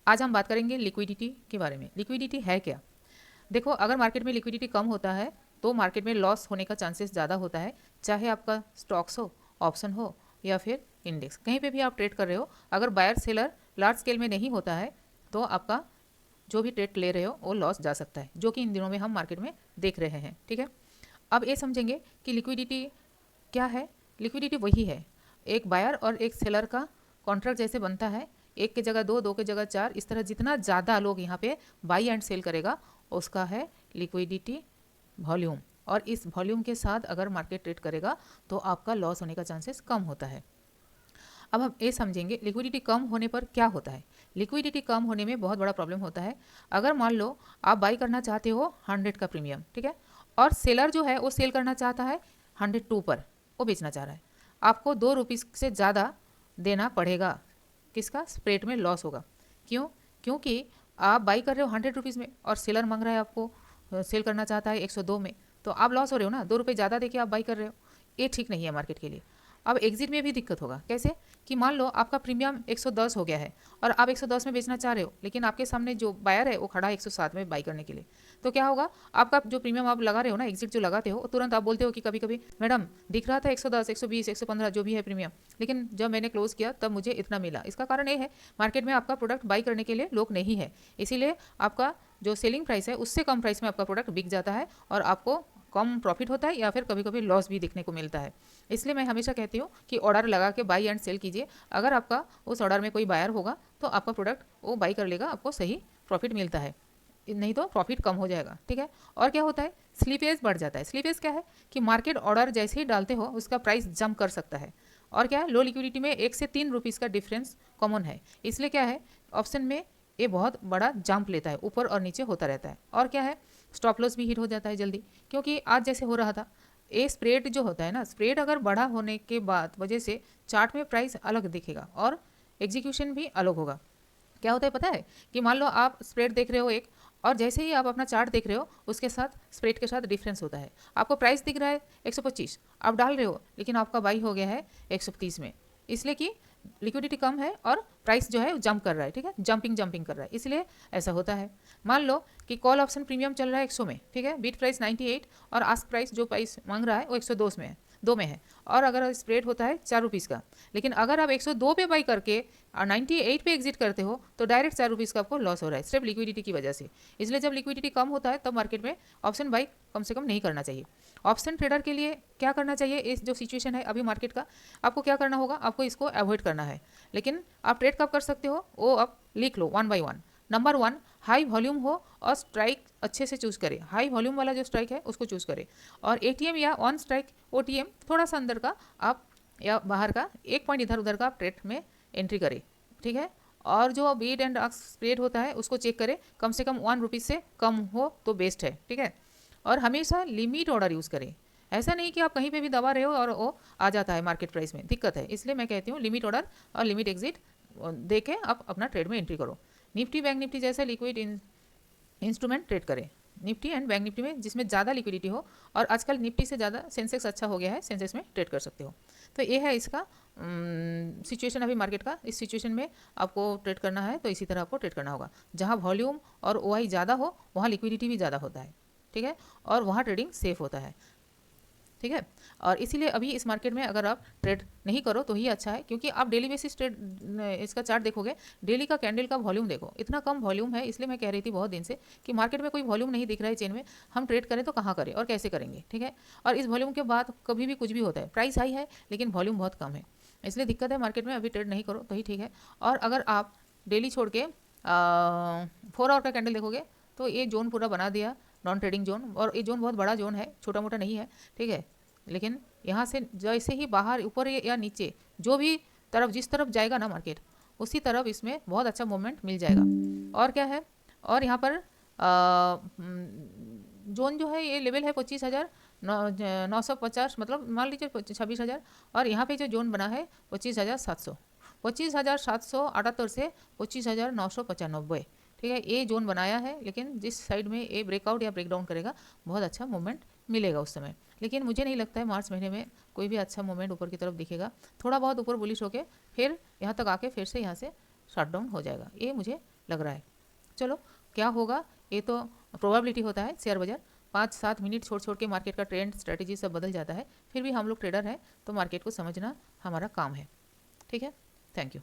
आज हम बात करेंगे लिक्विडिटी के बारे में। लिक्विडिटी है क्या? देखो, अगर मार्केट में लिक्विडिटी कम होता है तो मार्केट में लॉस होने का चांसेस ज़्यादा होता है, चाहे आपका स्टॉक्स हो, ऑप्शन हो या फिर इंडेक्स, कहीं पे भी आप ट्रेड कर रहे हो। अगर बायर सेलर लार्ज स्केल में नहीं होता है तो आपका जो भी ट्रेड ले रहे हो वो लॉस जा सकता है, जो कि इन दिनों में हम मार्केट में देख रहे हैं। ठीक है, अब ये समझेंगे कि लिक्विडिटी क्या है। लिक्विडिटी वही है, एक बायर और एक सेलर का कॉन्ट्रैक्ट जैसे बनता है, एक की जगह दो, दो की जगह चार, इस तरह जितना ज़्यादा लोग यहाँ पे बाई एंड सेल करेगा उसका है लिक्विडिटी वॉल्यूम। और इस वॉल्यूम के साथ अगर मार्केट ट्रेड करेगा तो आपका लॉस होने का चांसेस कम होता है। अब हम ये समझेंगे लिक्विडिटी कम होने पर क्या होता है। लिक्विडिटी कम होने में बहुत बड़ा प्रॉब्लम होता है। अगर मान लो आप बाई करना चाहते हो 100 का प्रीमियम, ठीक है, और सेलर जो है वो सेल करना चाहता है 102 पर, वो बेचना चाह रहा है, आपको 2 रुपीज़ से ज़्यादा देना पड़ेगा। किसका? स्प्रेड में लॉस होगा। क्यों? क्योंकि आप बाई कर रहे हो 100 रुपीज़ में और सेलर मांग रहा है आपको, सेल करना चाहता है 102 में, तो आप लॉस हो रहे हो ना, 2 रुपये ज़्यादा देके आप बाई कर रहे हो। ये ठीक नहीं है मार्केट के लिए। अब एग्जिट में भी दिक्कत होगा। कैसे? कि मान लो आपका प्रीमियम 110 हो गया है और आप 110 में बेचना चाह रहे हो, लेकिन आपके सामने जो बायर है वो खड़ा है 107 में बाई करने के लिए। तो क्या होगा, आपका जो प्रीमियम आप लगा रहे हो ना, एग्जिट जो लगाते हो, तुरंत आप बोलते हो कि कभी कभी मैडम दिख रहा था 110, 120, 115 जो भी है प्रीमियम, लेकिन जब मैंने क्लोज किया तब मुझे इतना मिला। इसका कारण ये है मार्केट में आपका प्रोडक्ट बाई करने के लिए लोग नहीं है, इसीलिए आपका जो सेलिंग प्राइस है उससे कम प्राइस में आपका प्रोडक्ट बिक जाता है और आपको कम प्रॉफिट होता है या फिर कभी कभी लॉस भी देखने को मिलता है। इसलिए मैं हमेशा कहती हूँ कि ऑर्डर लगा के बाई एंड सेल कीजिए। अगर आपका उस ऑर्डर में कोई बायर होगा तो आपका प्रोडक्ट वो बाई कर लेगा, आपको सही प्रॉफिट मिलता है, नहीं तो प्रॉफिट कम हो जाएगा। ठीक है, और क्या होता है, स्लीपेज बढ़ जाता है। स्लीपेज क्या है कि मार्केट ऑर्डर जैसे ही डालते हो उसका प्राइस जंप कर सकता है। और क्या है, लो लिक्विडिटी में 1 से 3 रुपीज़ का डिफरेंस कॉमन है, इसलिए क्या है, ऑप्शन में ये बहुत बड़ा जंप लेता है, ऊपर और नीचे होता रहता है। और क्या है, स्टॉप लॉस भी हिट हो जाता है जल्दी, क्योंकि आज जैसे हो रहा था, ये स्प्रेड जो होता है ना, स्प्रेड अगर बड़ा होने के बाद वजह से चार्ट में प्राइस अलग दिखेगा और एग्जीक्यूशन भी अलग होगा। क्या होता है पता है, कि मान लो आप स्प्रेड देख रहे हो एक, और जैसे ही आप अपना चार्ट देख रहे हो उसके साथ स्प्रेड के साथ डिफरेंस होता है। आपको प्राइस दिख रहा है 125, आप डाल रहे हो, लेकिन आपका बाई हो गया है 130 में, इसलिए कि लिक्विडिटी कम है और प्राइस जो है जंप कर रहा है। ठीक है, जंपिंग जंपिंग कर रहा है, इसलिए ऐसा होता है। मान लो कि कॉल ऑप्शन प्रीमियम चल रहा है 100 में, ठीक है, बीट प्राइस 98 और आस्क प्राइस जो प्राइस मांग रहा है वो 102 में है, 2 में है, और अगर स्प्रेड होता है 4 रुपीज़ का, लेकिन अगर आप 102 पे बाई करके और 98 पे एग्जिट करते हो तो डायरेक्ट 4 रुपीज़ का आपको लॉस हो रहा है सिर्फ लिक्विडिटी की वजह से। इसलिए जब लिक्विडिटी कम होता है तब मार्केट में ऑप्शन बाई कम से कम नहीं करना चाहिए। ऑप्शन ट्रेडर के लिए क्या करना चाहिए, इस जो सिचुएशन है अभी मार्केट का, आपको क्या करना होगा, आपको इसको अवॉइड करना है। लेकिन आप ट्रेड कब कर सकते हो वो आप लिख लो 1 बाई 1। नंबर 1, हाई वॉल्यूम हो और स्ट्राइक अच्छे से चूज़ करें। हाई वॉल्यूम वाला जो स्ट्राइक है उसको चूज़ करें, और एटीएम या ऑन स्ट्राइक ओटीएम थोड़ा सा अंदर का आप या बाहर का 1 पॉइंट इधर उधर का आप ट्रेड में एंट्री करें। ठीक है, और जो बीट एंड आस्क स्प्रेड होता है उसको चेक करें, कम से कम 1 रुपीज़ से कम हो तो बेस्ट है। ठीक है, और हमेशा लिमिट ऑर्डर यूज़ करें। ऐसा नहीं कि आप कहीं पे भी दबा रहे हो और वो आ जाता है मार्केट प्राइस में, दिक्कत है। इसलिए मैं कहती हूँ लिमिट ऑर्डर और लिमिट एग्जिट दे के आप अपना ट्रेड में एंट्री करो। निफ्टी बैंक निफ्टी जैसा लिक्विड इंस्ट्रूमेंट ट्रेड करें, निफ्टी एंड बैंक निफ्टी में जिसमें ज़्यादा लिक्विडिटी हो, और आजकल निफ्टी से ज़्यादा सेंसेक्स अच्छा हो गया है, सेंसेक्स में ट्रेड कर सकते हो। तो ये है इसका सिचुएशन अभी मार्केट का। इस सिचुएशन में आपको ट्रेड करना है तो इसी तरह आपको ट्रेड करना होगा, जहाँ वॉल्यूम और ओआई ज़्यादा हो वहाँ लिक्विडिटी भी ज़्यादा होता है। ठीक है, और वहाँ ट्रेडिंग सेफ होता है। ठीक है, और इसीलिए अभी इस मार्केट में अगर आप ट्रेड नहीं करो तो ही अच्छा है, क्योंकि आप डेली बेसिस ट्रेड इसका चार्ट देखोगे, डेली का कैंडल का वॉल्यूम देखो, इतना कम वॉल्यूम है। इसलिए मैं कह रही थी बहुत दिन से कि मार्केट में कोई वॉल्यूम नहीं दिख रहा है चेन में, हम ट्रेड करें तो कहाँ करें और कैसे करेंगे। ठीक है, और इस वॉल्यूम के बाद कभी भी कुछ भी होता है, प्राइस हाई है लेकिन वॉल्यूम बहुत कम है, इसलिए दिक्कत है मार्केट में। अभी ट्रेड नहीं करो तो ही ठीक है। और अगर आप डेली छोड़ के 4 आवर का कैंडल देखोगे तो ये जोन पूरा बना दिया, नॉन ट्रेडिंग जोन, और ये जोन बहुत बड़ा जोन है, छोटा मोटा नहीं है। ठीक है, लेकिन यहाँ से जैसे ही बाहर ऊपर या नीचे जो भी तरफ जिस तरफ जाएगा ना मार्केट, उसी तरफ इसमें बहुत अच्छा मूवमेंट मिल जाएगा। और क्या है, और यहाँ पर जोन जो है ये लेवल है 25,950, मतलब मान लीजिए 26,000, और यहाँ पे जो जोन बना है 25,700, 25,778 से 25,995। ठीक है, ये जोन बनाया है, लेकिन जिस साइड में ये ब्रेकआउट या ब्रेकडाउन करेगा बहुत अच्छा मूवमेंट मिलेगा उस समय। लेकिन मुझे नहीं लगता है मार्च महीने में कोई भी अच्छा मूवमेंट ऊपर की तरफ दिखेगा। थोड़ा बहुत ऊपर बुलिश होके फिर यहाँ तक आके फिर से यहाँ से शट डाउन हो जाएगा, ये मुझे लग रहा है। चलो क्या होगा ये तो प्रोबेबिलिटी होता है, शेयर बाजार 5-7 मिनट छोड़ छोड़ के मार्केट का ट्रेंड स्ट्रेटेजी सब बदल जाता है। फिर भी हम लोग ट्रेडर हैं तो मार्केट को समझना हमारा काम है। ठीक है, थैंक यू।